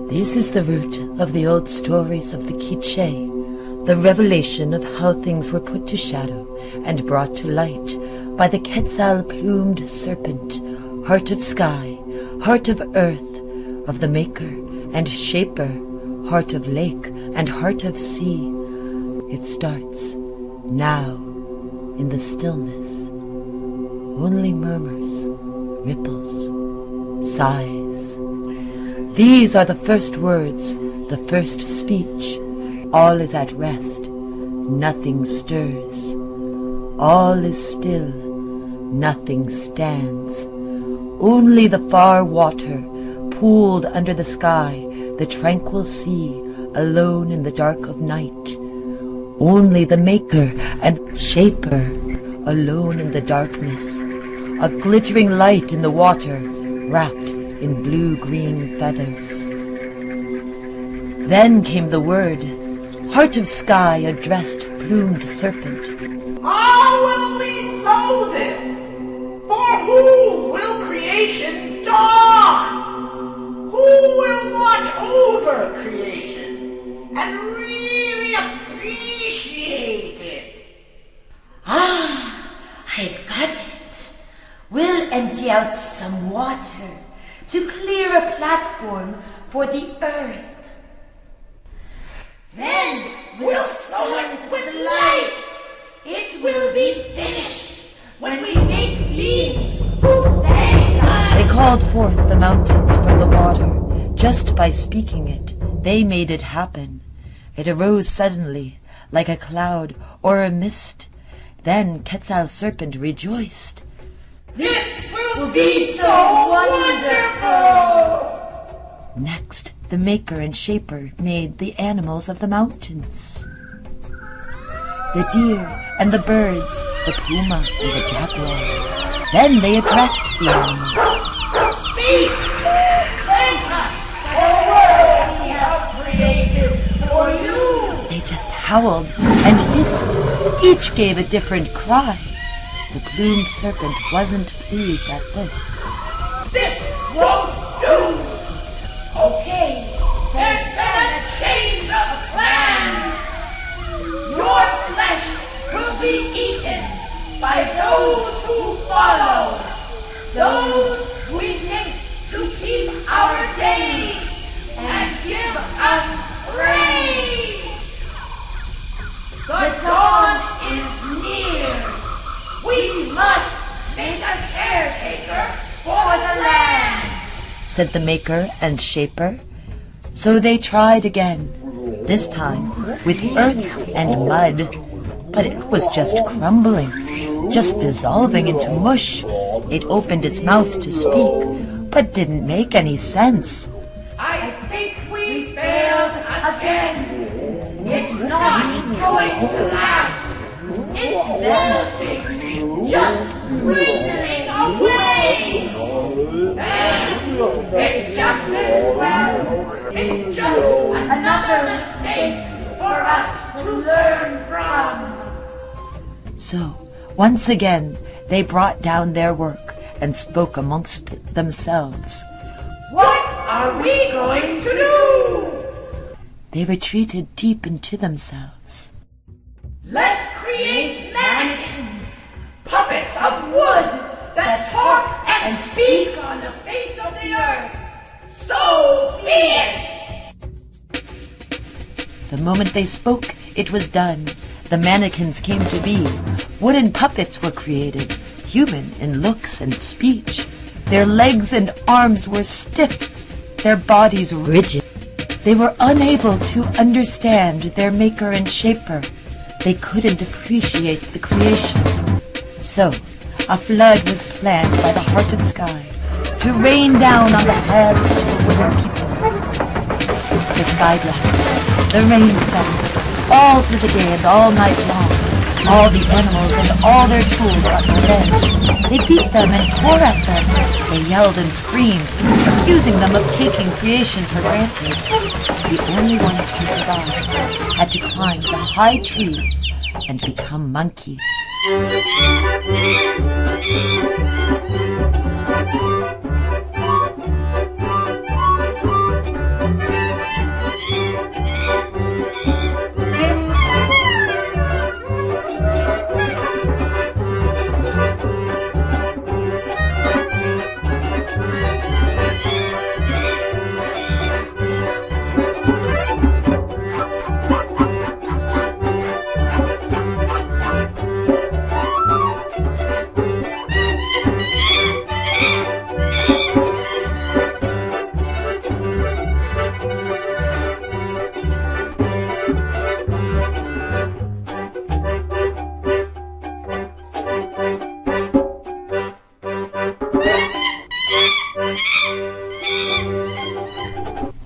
This is the root of the old stories of the Quiche, the revelation of how things were put to shadow and brought to light by the Quetzal-plumed serpent, heart of sky, heart of earth, of the maker and shaper, heart of lake and heart of sea. It starts now in the stillness. Only murmurs, ripples, sighs. These are the first words, the first speech. All is at rest. Nothing stirs. All is still. Nothing stands. Only the far water, pooled under the sky, the tranquil sea, alone in the dark of night. Only the maker and shaper, alone in the darkness. A glittering light in the water, wrapped in blue-green feathers. Then came the word, heart of sky addressed plumed serpent. How will we sow this? For who will creation dawn? Who will watch over creation and really appreciate it? Ah, I've got it. We'll empty out some water to clear a platform for the earth. Then we'll sow it with light. It will be finished when we make leaves who thank us. They called forth the mountains from the water. Just by speaking it, they made it happen. It arose suddenly, like a cloud or a mist. Then Quetzal Serpent rejoiced. This will be so wonderful! Next, the maker and shaper made the animals of the mountains. The deer and the birds, the puma and the jaguar. Then they addressed the animals. Speak! Thank us for the world we have created for you! They just howled and hissed. Each gave a different cry. The plumed serpent wasn't pleased at this. This won't do! Okay, there's been a change of plans. Your flesh will be eaten by those who follow, those we make to keep our days and give us praise. The dawn is near. We must make a caretaker for the land, said the maker and shaper. So they tried again, this time with earth and mud. But it was just crumbling, just dissolving into mush. It opened its mouth to speak, but didn't make any sense. I think we failed again. It's not going to last. It's melting, just freezing away. And it's just as well. It's just another mistake for us to learn from. So, once again, they brought down their work and spoke amongst themselves. What are we going to do? They retreated deep into themselves. Let's create mannequins, puppets of wood that talk and speak on the face of the earth. So be it! The moment they spoke, it was done. The mannequins came to be. Wooden puppets were created, human in looks and speech. Their legs and arms were stiff, their bodies rigid. They were unable to understand their maker and shaper. They couldn't appreciate the creation. So, a flood was planned by the heart of sky to rain down on the heads of the wooden people. The sky blessed, the rain fell, all through the day and all night long. All the animals and all their tools got revenge. They beat them and tore at them. They yelled and screamed, accusing them of taking creation for granted. The only ones to survive had to climb the high trees and become monkeys.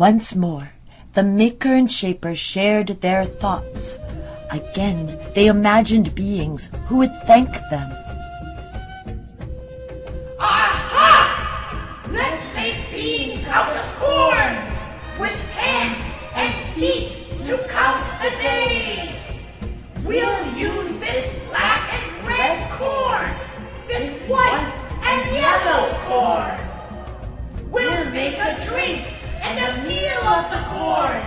Once more, the Maker and Shaper shared their thoughts. Again, they imagined beings who would thank them. Aha! Let's make beings out of corn, with hands and feet to count the days. We'll use this black and red corn, this white and yellow corn. We'll make a drink and a meal of the corn.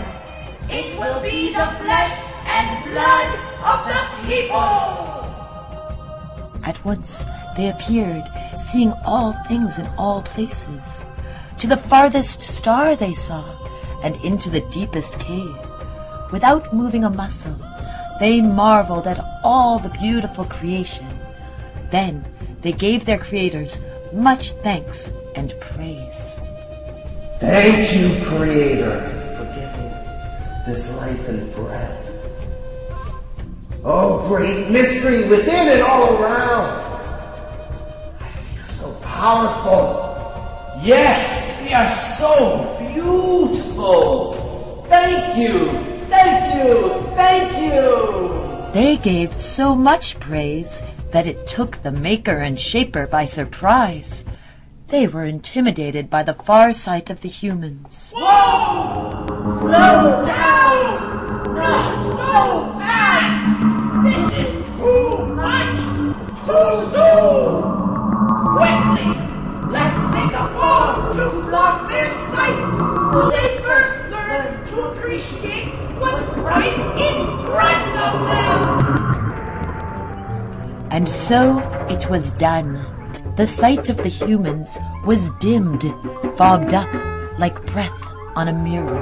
It will be the flesh and blood of the people. At once they appeared, seeing all things in all places. To the farthest star they saw, and into the deepest cave. Without moving a muscle, they marveled at all the beautiful creation. Then they gave their creators much thanks and praise. Thank you, Creator, for giving this life and breath. Oh, great mystery within and all around. I feel so powerful. Yes, we are so beautiful. Thank you, thank you, thank you. They gave so much praise that it took the Maker and Shaper by surprise. They were intimidated by the far sight of the humans. Whoa! Slow down! Not so fast! This is too much! Too soon! Quickly! Let's make a bomb to block their sight so they first learn to appreciate what's right in front of them! And so it was done. The sight of the humans was dimmed, fogged up like breath on a mirror.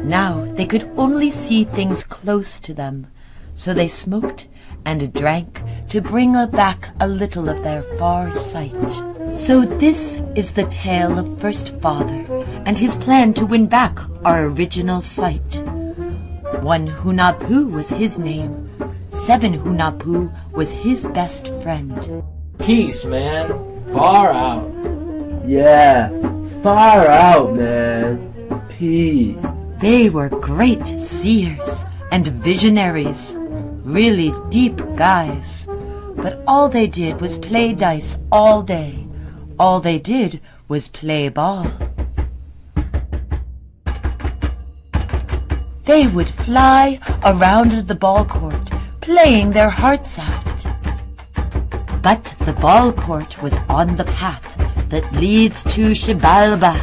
Now they could only see things close to them, so they smoked and drank to bring back a little of their far sight. So this is the tale of First Father and his plan to win back our original sight. 1 Hunahpu was his name. 7 Hunahpu was his best friend. Peace, man. Far out. Yeah, far out, man. Peace. They were great seers and visionaries, really deep guys. But all they did was play dice all day. All they did was play ball. They would fly around the ball court, playing their hearts out. But the ball court was on the path that leads to Xibalba,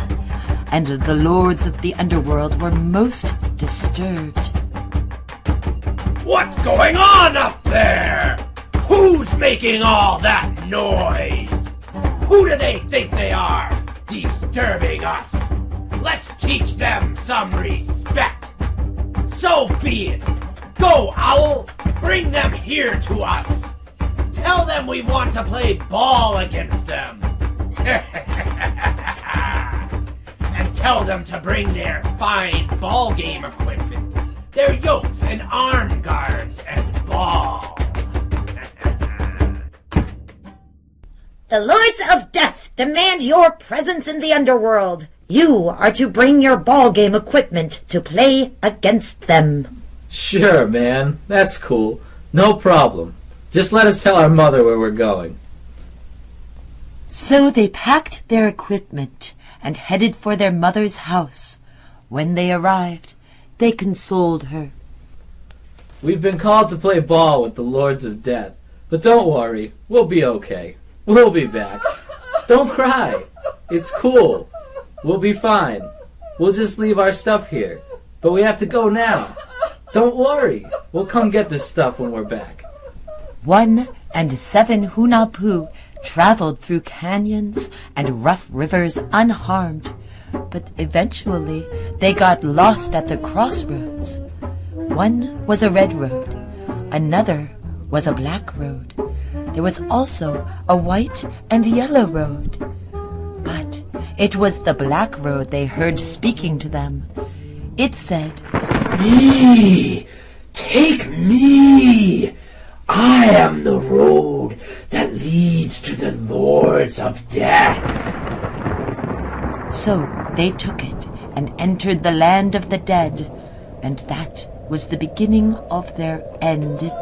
and the lords of the underworld were most disturbed. What's going on up there? Who's making all that noise? Who do they think they are, disturbing us? Let's teach them some respect. So be it. Go, Owl. Bring them here to us. Tell them we want to play ball against them. And tell them to bring their fine ball game equipment, their yokes and arm guards and ball. The Lords of Death demand your presence in the underworld. You are to bring your ball game equipment to play against them. Sure, man. That's cool. No problem. Just let us tell our mother where we're going. So they packed their equipment and headed for their mother's house. When they arrived, they consoled her. We've been called to play ball with the Lords of Death, but don't worry, we'll be okay. We'll be back. Don't cry. It's cool. We'll be fine. We'll just leave our stuff here, but we have to go now. Don't worry. We'll come get this stuff when we're back. 1 and 7 Hunahpu traveled through canyons and rough rivers unharmed, but eventually they got lost at the crossroads. One was a red road, another was a black road. There was also a white and yellow road. But it was the black road they heard speaking to them. It said, Me! Take me! I am the road that leads to the Lords of Death. So they took it and entered the land of the dead, and that was the beginning of their end.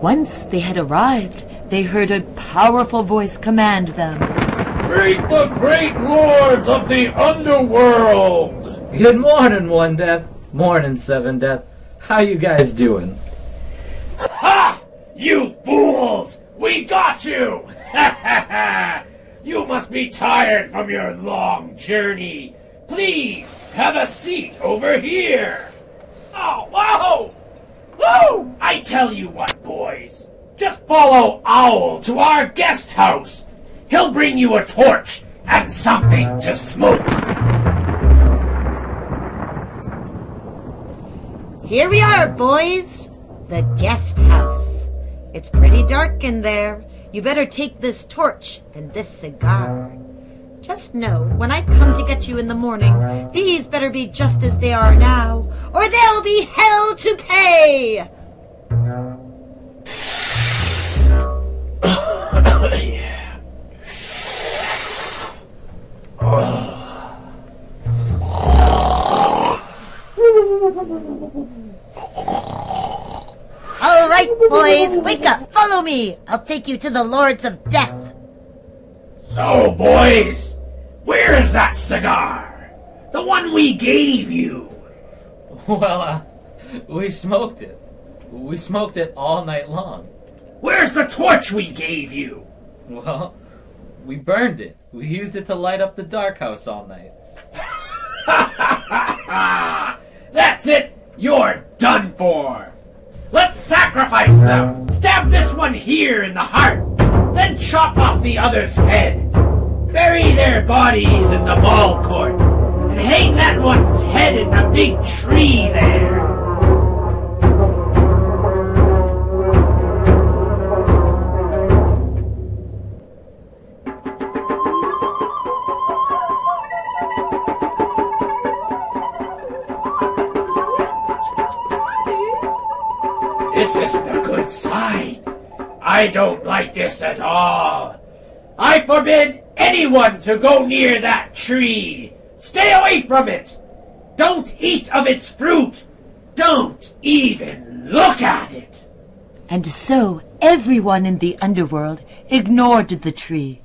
Once they had arrived, they heard a powerful voice command them. Greet the great lords of the underworld! Good morning, One Death. Morning, Seven Death. How you guys doing? Ha! You fools! We got you! Ha ha ha! You must be tired from your long journey. Please, have a seat over here. Oh, whoa! Whoa! I tell you what, boys. Just follow Owl to our guest house. He'll bring you a torch and something to smoke. Here we are, boys. The guest house. It's pretty dark in there. You better take this torch and this cigar. Just know, when I come to get you in the morning, these better be just as they are now, or there'll be hell to pay! All right, boys, wake up, follow me. I'll take you to the Lords of Death. So, boys, where is that cigar? The one we gave you. Well, we smoked it. We smoked it all night long. Where's the torch we gave you? Well, we burned it. We used it to light up the dark house all night. Ha ha ha ha! That's it! You're done for! Let's sacrifice them! Stab this one here in the heart, then chop off the other's head. Bury their bodies in the ball court, and hang that one's head in the big tree there. This isn't a good sign. I don't like this at all. I forbid anyone to go near that tree. Stay away from it. Don't eat of its fruit. Don't even look at it. And so everyone in the underworld ignored the tree.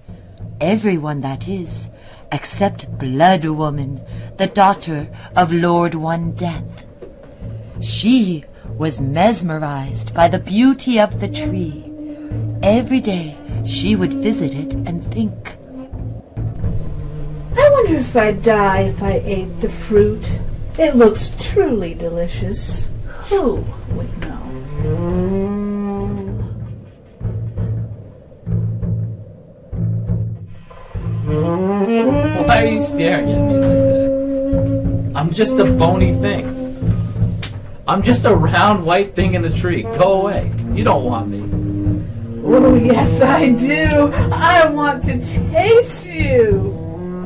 Everyone, that is, except Blood Woman, the daughter of Lord One Death. She was mesmerized by the beauty of the tree. Every day she would visit it and think, I wonder if I'd die if I ate the fruit. It looks truly delicious. Who would know? Why are you staring at me like that? I'm just a bony thing. I'm just a round white thing in a tree. Go away. You don't want me. Oh, yes, I do. I want to taste you.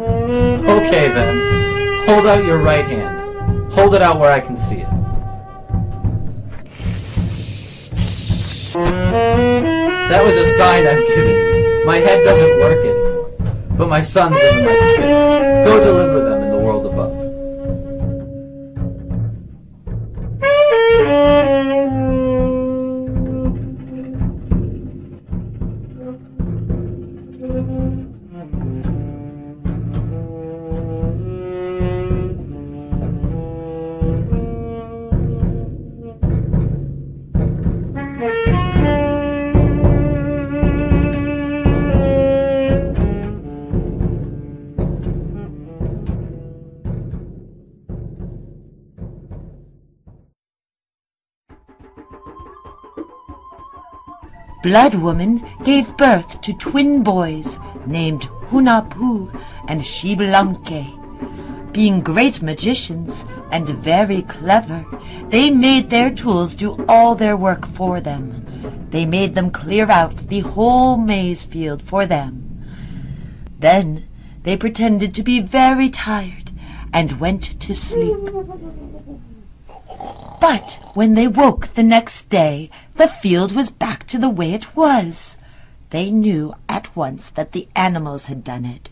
Okay, then. Hold out your right hand. Hold it out where I can see it. That was a sign I've given you. My head doesn't work anymore, but my son's in my spirit. Go deliver them in the world above. Blood Woman gave birth to twin boys named Hunapu and Shiblanke. Being great magicians and very clever, they made their tools do all their work for them. They made them clear out the whole maize field for them. Then they pretended to be very tired and went to sleep. But when they woke the next day, the field was back to the way it was. They knew at once that the animals had done it,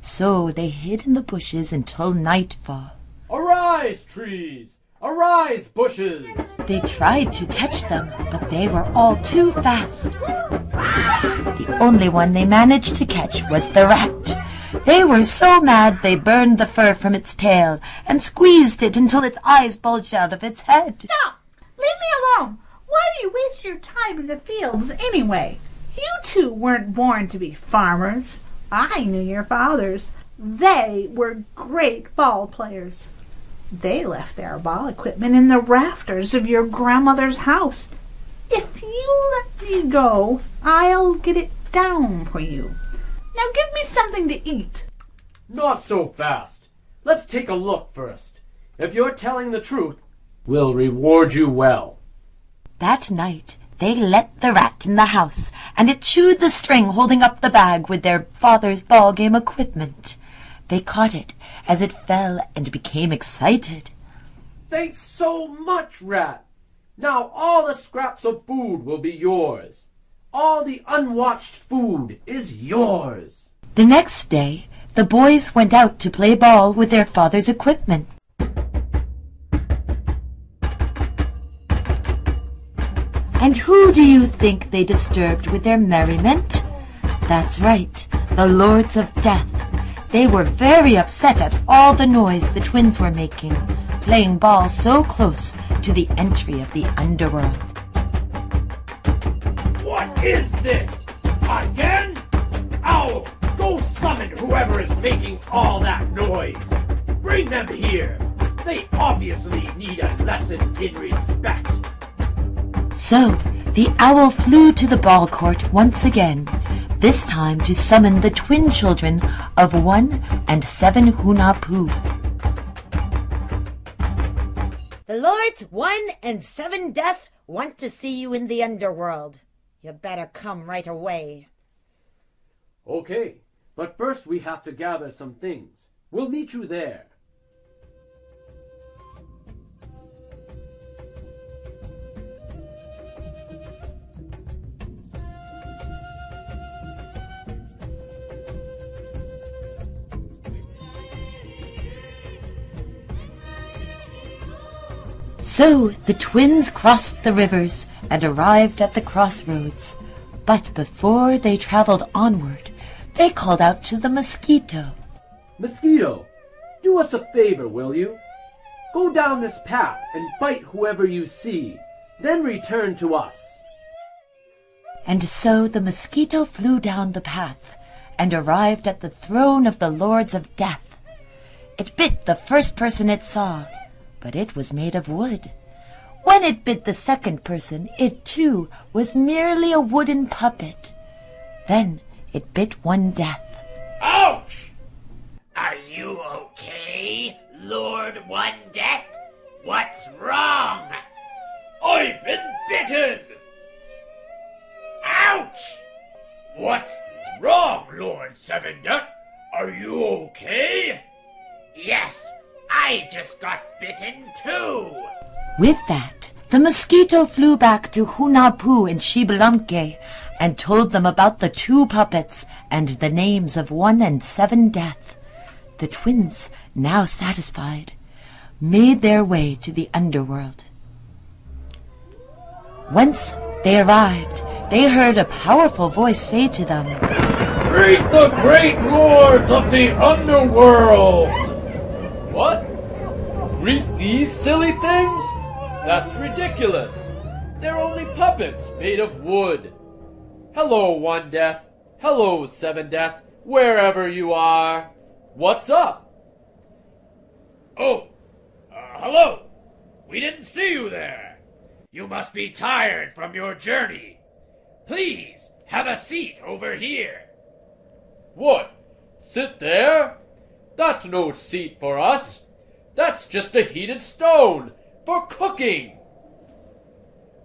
so they hid in the bushes until nightfall. Arise, trees! Arise, bushes! They tried to catch them, but they were all too fast. The only one they managed to catch was the rat. They were so mad they burned the fur from its tail and squeezed it until its eyes bulged out of its head. Stop! Leave me alone! Why do you waste your time in the fields anyway? You two weren't born to be farmers. I knew your fathers. They were great ball players. They left their ball equipment in the rafters of your grandmother's house. If you let me go, I'll get it down for you. Now give me something to eat. Not so fast. Let's take a look first. If you're telling the truth, we'll reward you well. That night they let the rat in the house, and it chewed the string holding up the bag with their father's ball game equipment. They caught it as it fell and became excited. Thanks so much, Rat. Now all the scraps of food will be yours. All the unwatched food is yours. The next day, the boys went out to play ball with their father's equipment. And who do you think they disturbed with their merriment? That's right, the Lords of Death. They were very upset at all the noise the twins were making, playing ball so close to the entry of the underworld. What is this? Again? Owl, go summon whoever is making all that noise. Bring them here. They obviously need a lesson in respect. So, the owl flew to the ball court once again, this time to summon the twin children of 1 and 7 Hunahpu. The Lords 1 and 7 Death want to see you in the underworld. You better come right away. Okay, but first we have to gather some things. We'll meet you there. So the twins crossed the rivers and arrived at the crossroads. But before they traveled onward, they called out to the mosquito. Mosquito, do us a favor, will you? Go down this path and bite whoever you see, then return to us. And so the mosquito flew down the path and arrived at the throne of the Lords of Death. It bit the first person it saw, but it was made of wood. When it bit the second person, it too was merely a wooden puppet. Then it bit one Death. Ouch! Are you okay, Lord One Death? What's wrong? I've been bitten! Ouch! What's wrong, Lord Seven Death? Are you okay? Yes, I just got bitten too! With that, the mosquito flew back to Hunahpu and Xbalanque and told them about the two puppets and the names of 1 and 7 Death. The twins, now satisfied, made their way to the underworld. Once they arrived, they heard a powerful voice say to them, Greet the great lords of the underworld! What? Greet these silly things? That's ridiculous. They're only puppets made of wood. Hello, One Death. Hello, Seven Death. Wherever you are. What's up? Oh, hello. We didn't see you there. You must be tired from your journey. Please, have a seat over here. What? Sit there? That's no seat for us. That's just a heated stone for cooking.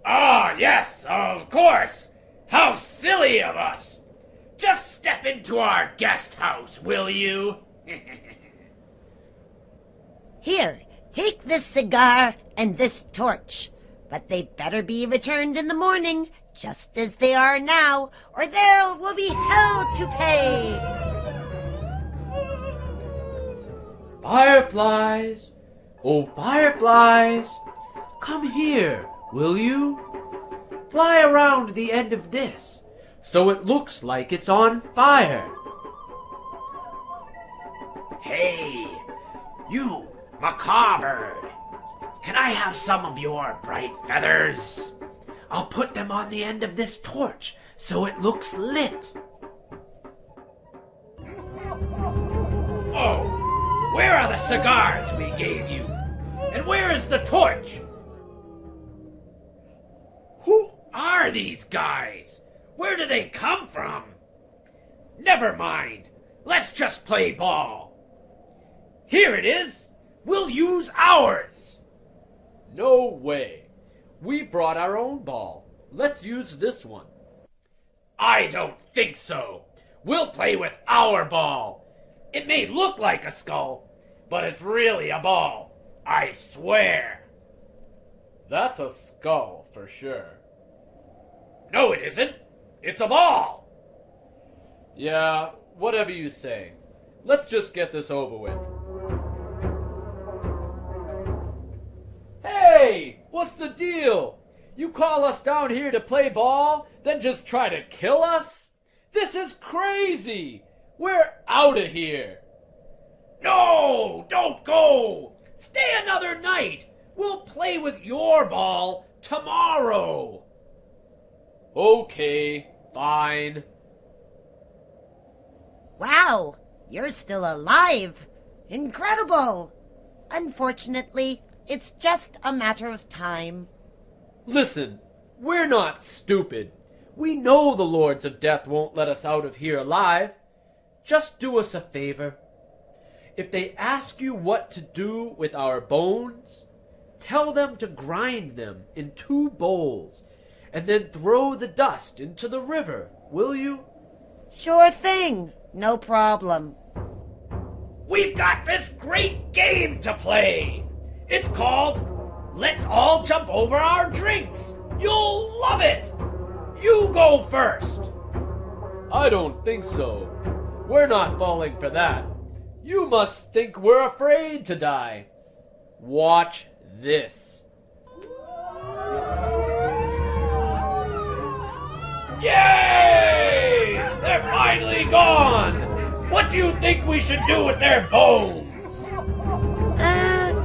Ah, yes, of course. How silly of us. Just step into our guest house, will you? Here, take this cigar and this torch. But they better be returned in the morning, just as they are now, or there will be hell to pay. Fireflies! Oh, fireflies! Come here, will you? Fly around the end of this, so it looks like it's on fire. Hey, you macaw bird. Can I have some of your bright feathers? I'll put them on the end of this torch, so it looks lit. Oh, where are the cigars we gave you? And where is the torch? Who are these guys? Where do they come from? Never mind. Let's just play ball. Here it is. We'll use ours. No way. We brought our own ball. Let's use this one. I don't think so. We'll play with our ball. It may look like a skull, but it's really a ball. I swear. That's a skull for sure. No, it isn't. It's a ball. Yeah, whatever you say. Let's just get this over with. Hey! What's the deal? You call us down here to play ball, then just try to kill us? This is crazy! We're out of here! No, don't go. Stay another night. We'll play with your ball tomorrow. Okay, fine. Wow, you're still alive. Incredible. Unfortunately, it's just a matter of time. Listen, we're not stupid. We know the Lords of Death won't let us out of here alive. Just do us a favor. If they ask you what to do with our bones, tell them to grind them in 2 bowls and then throw the dust into the river, will you? Sure thing. No problem. We've got this great game to play. It's called Let's All Jump Over Our Drinks. You'll love it. You go first. I don't think so. We're not falling for that. You must think we're afraid to die. Watch this. Yay! They're finally gone. What do you think we should do with their bones?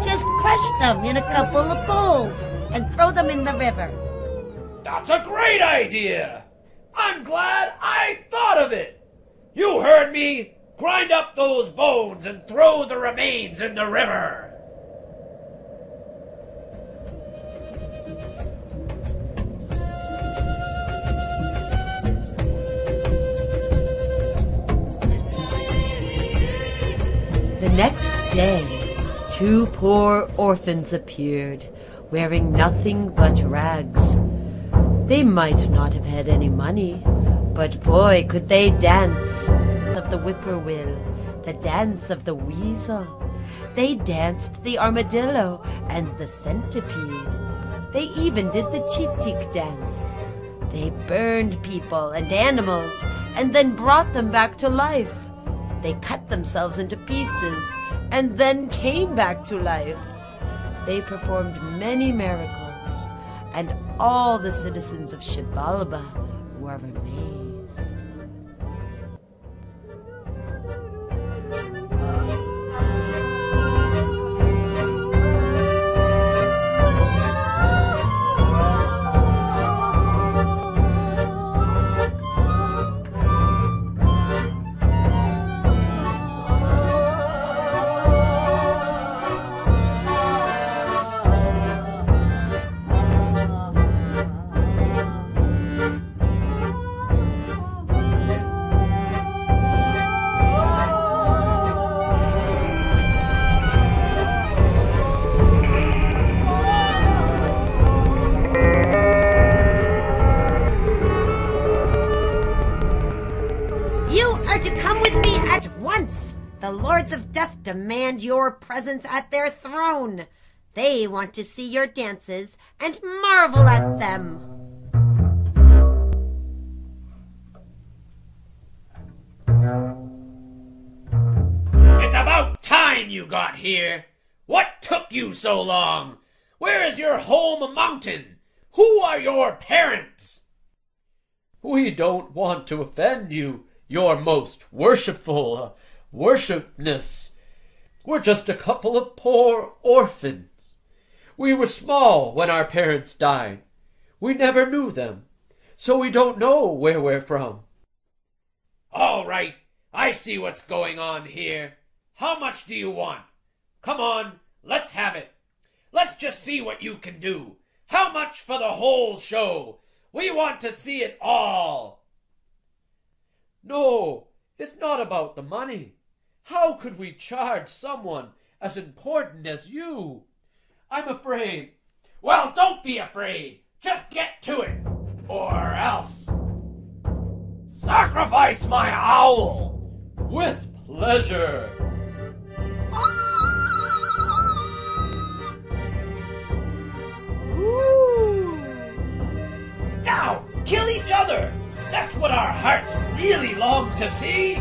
Just crush them in a couple of bowls and throw them in the river. That's a great idea. I'm glad I thought of it. You heard me. Grind up those bones and throw the remains in the river. The next day, 2 poor orphans appeared, wearing nothing but rags. They might not have had any money, but boy, could they dance. Of the whippoorwill, the dance of the weasel. They danced the armadillo and the centipede. They even did the cheap-teak dance. They burned people and animals and then brought them back to life. They cut themselves into pieces and then came back to life. They performed many miracles, and all the citizens of Xibalba were amazed. The Lords of Death demand your presence at their throne. They want to see your dances and marvel at them. It's about time you got here. What took you so long? Where is your home mountain? Who are your parents? We don't want to offend you, your most worshipful worshipness. We're just a couple of poor orphans. We were small when our parents died. We never knew them, so we don't know where we're from. All right, I see what's going on here. How much do you want? Come on, let's have it. Let's just see what you can do. How much for the whole show? We want to see it all. No, it's not about the money. How could we charge someone as important as you? I'm afraid. Well, don't be afraid. Just get to it. Or else. Sacrifice my owl. With pleasure. Now, kill each other. That's what our hearts really long to see.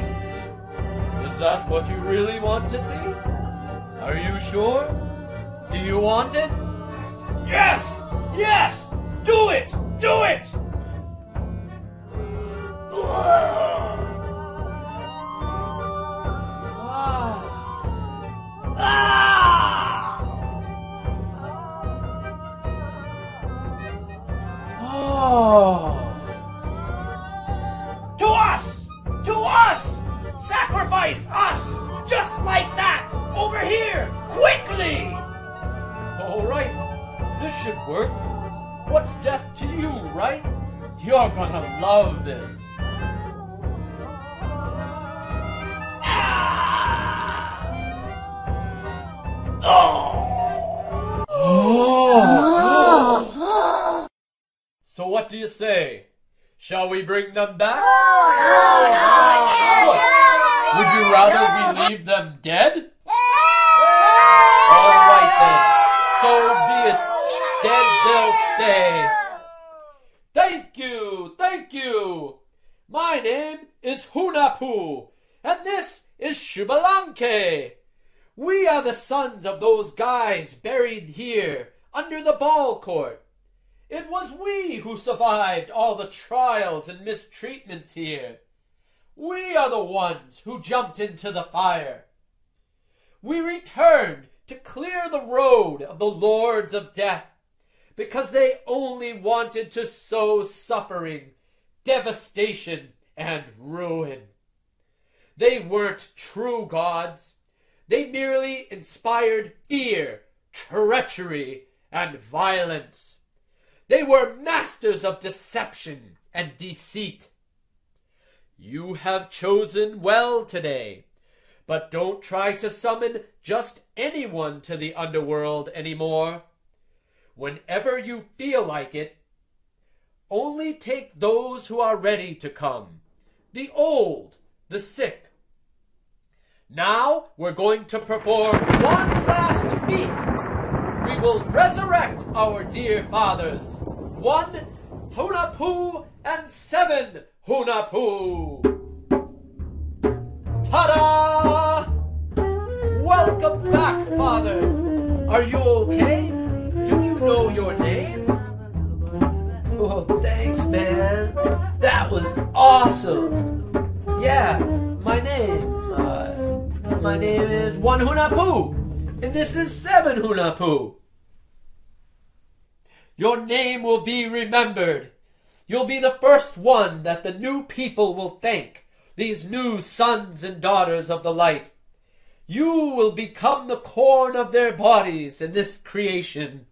Is that what you really want to see? Are you sure? Do you want it? Yes! Yes! Do it! Do it! To us! To us! Sacrifice us! Just like that! Over here! Quickly! All right, this should work. What's death to you, right? You're gonna love this. So what do you say? Shall we bring them back? What? Would you rather we leave them dead? All right then. So be it. Dead they'll stay. Thank you, thank you. My name is Hunahpu, and this is Shubalanke. We are the sons of those guys buried here under the ball court. It was we who survived all the trials and mistreatments here. We are the ones who jumped into the fire. We returned to clear the road of the Lords of Death, because they only wanted to sow suffering, devastation, and ruin. They weren't true gods. They merely inspired fear, treachery, and violence. They were masters of deception and deceit. You have chosen well today, but don't try to summon just anyone to the underworld anymore. Whenever you feel like it, only take those who are ready to come, the old, the sick. Now we're going to perform one last feat. We will resurrect our dear fathers. 1 Hunahpu and 7 Hunahpu. Ta-da! Welcome back, Father. Are you okay? Do you know your name? Oh, thanks, man. That was awesome. Yeah, my name is 1 Hunahpu, and this is 7 Hunahpu. Your name will be remembered. You'll be the first one that the new people will thank, these new sons and daughters of the light. You will become the corn of their bodies in this creation.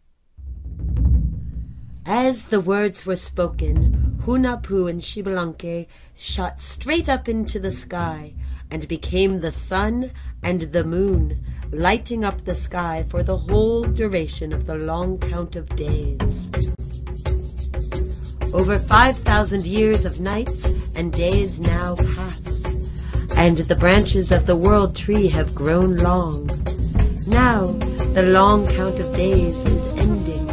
As the words were spoken, Hunahpu and Shubalanke shot straight up into the sky and became the sun and the moon, lighting up the sky for the whole duration of the long count of days. Over 5,000 years of nights and days now pass, and the branches of the world tree have grown long. Now the long count of days is ending,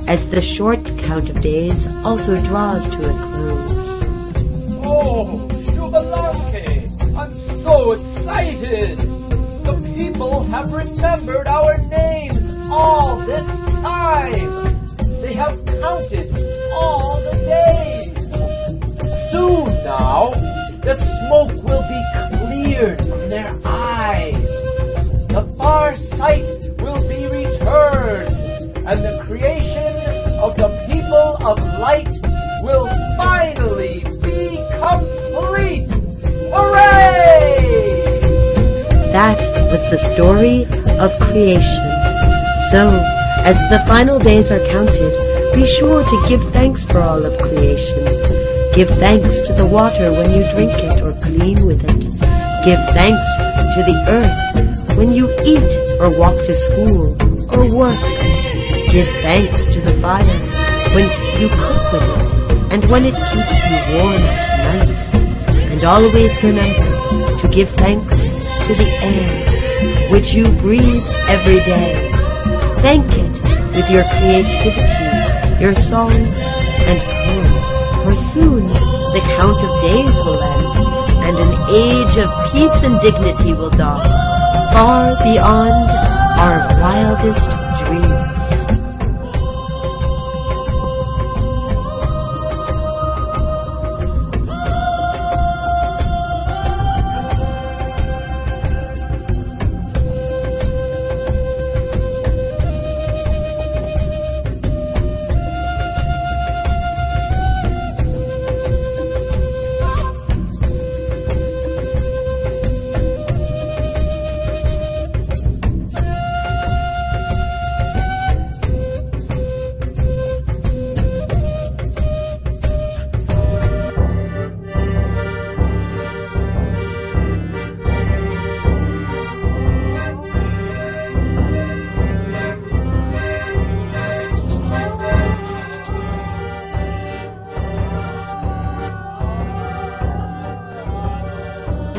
as the short count of days also draws to a close. Oh, Jubilanke! I'm so excited! The people have remembered our names all this time! They have counted all the days! Soon now, the smoke will be cleared from their eyes. The far sight will be returned, and the creation of the people of light will finally be complete. Hooray! That was the story of creation. So, as the final days are counted, be sure to give thanks for all of creation. Give thanks to the water when you drink it or clean with it. Give thanks to the earth when you eat or walk to school or work. Give thanks to the fire when you cook with it and when it keeps you warm at night. And always remember to give thanks to the air which you breathe every day. Thank it with your creativity, your songs and poems, for soon the count of days will end, and an age of peace and dignity will dawn, far beyond our wildest dreams.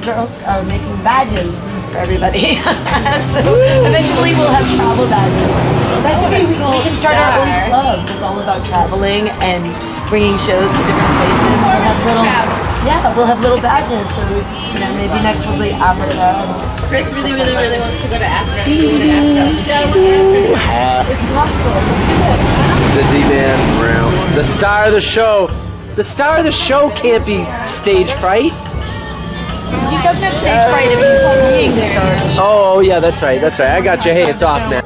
Girls are making badges for everybody. So eventually we'll have travel badges. That should be cool. We can start our own club. It's all about traveling and bringing shows to different places. We'll have little badges. So maybe next we'll be Africa. Chris really wants to go to Africa. It's possible. Let's do it. The D-Man room. The star of the show. The star of the show can't be stage fright. He doesn't have stage fright if he's being there. Oh, yeah, that's right. I got you. Hey, it's off now.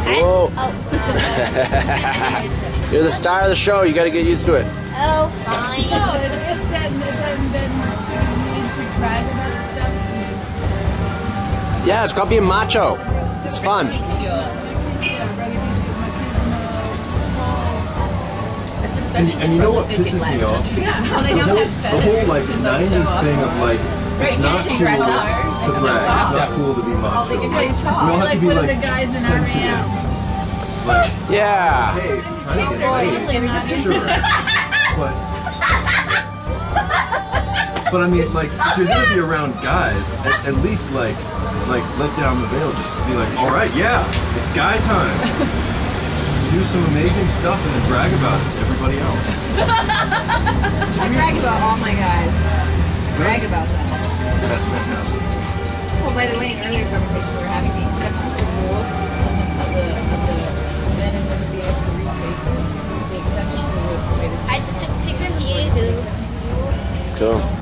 Whoa. You're the star of the show. You got to get used to it. Oh, fine. No, it's that then sort of need to brag about stuff. Yeah, it's called being macho. It's fun. And you know what pisses me off? The whole like 90s thing of like, it's not cool to brag, it's not cool to be macho. We all have to be like sensitive. Like, yeah. Hey, if you're trying to get paid, sure. But I mean, like, if you're gonna be around guys, at least like let down the veil. Just be like, all right, yeah, it's guy time. Do some amazing stuff and then brag about it to everybody else. I brag about all my guys. Brag about them. That's fantastic. Oh, by the way, earlier conversation we were having, the exception to the rule of the men and women being able to read faces, the exception to the rule is I just took a picture of you. Cool.